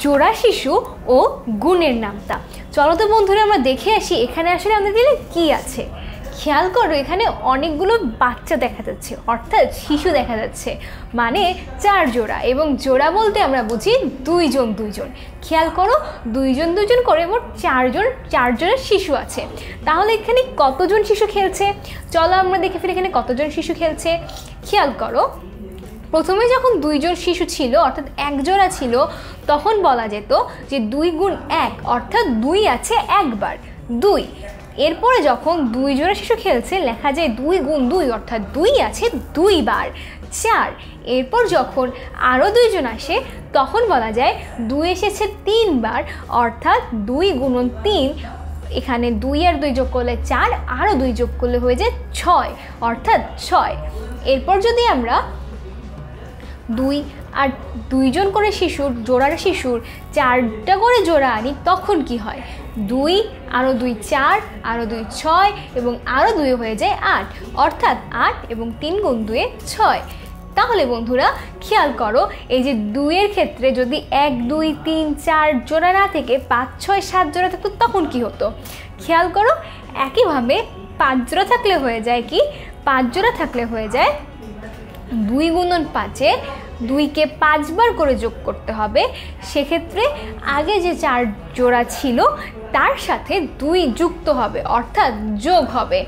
জোড়া শিশু ও গুণের নামতা। চলো তো বন্ধুরা আমরা দেখে আসি এখানে আসলে আমাদের দিলে কি আছে। খেয়াল করো এখানে অনেকগুলো বাচ্চা দেখা যাচ্ছে, অর্থাৎ শিশু দেখা যাচ্ছে, মানে 4 জোড়া, এবং জোড়া বলতে আমরা বুঝি 2 জন 2 জন। খেয়াল করো 2 জন 2 জন করে মোট 4 জনের শিশু আছে। তাহলে এখানে কতজন শিশু খেলছে, চলো আমরা দেখে ফেলি এখানে কতজন শিশু খেলছে। খেয়াল করো প্রথমে যখন 2 জন শিশু ছিল অর্থাৎ 1 জোড়া ছিল, তখন বলা যেত যে 2 গুণ 1 অর্থাৎ 2 আছে একবার 2। এরপরে যখন 2 জোড়া শিশু খেলছে লেখা যায় 2 গুণ 2 অর্থাৎ 2 আছে 2 বার 4। এরপর যখন আরও 2 জন আসে তখন বলা যায় 2 এসেছে 3 বার অর্থাৎ 2 গুণন 3। এখানে 2 আর 2 যোগ করলে 4, আরও 2 যোগ করলে হয়ে যায় 6 অর্থাৎ 6। এরপর যদি আমরা 2 আর 2 জন করে শিশুর জোড়ার শিশুর 4টা করে জোড়া আনি তখন কি হয়, 2 আরও 2 4, আরও 2 6 এবং আরও 2 হয়ে যায় 8 অর্থাৎ 8 এবং 3 গুণ 2 6। তাহলে বন্ধুরা খেয়াল করো এই যে 2 এর ক্ষেত্রে যদি 1 2 3 4 জোড়া না থেকে 5 6 7 জোড়া থাকতো তখন কি হতো। খেয়াল করো একইভাবে 5 জোড়া থাকলে হয়ে যায় কি, 5 জোড়া থাকলে হয়ে যায় 2 গুণন 5-এ 2কে 5 বার করে যোগ করতে হবে। সেক্ষেত্রে আগে যে 4 জোড়া ছিল তার সাথে 2 যুক্ত হবে অর্থাৎ যোগ হবে।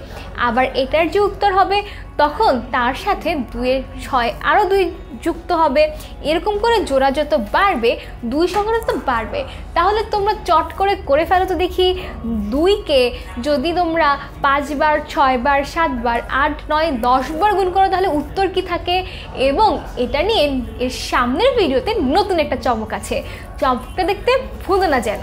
আবার এটার যে উত্তর হবে তখন তার সাথে 2-এর 6 আরও 2 যুক্ত হবে। এরকম করে জোড়া যত বাড়বে 2 সংখ্যাটা তো বাড়বে। তাহলে তোমরা চট করে ফেলো তো দেখি, 2কে যদি তোমরা 5 বার 6 বার 7 বার 8 9 10 বার গুণ করো তাহলে উত্তর কি থাকে। এবং এটা নিয়ে এর সামনের ভিডিওতে নতুন একটা চমক আছে, চমকটা দেখতে ভুলো না যেন।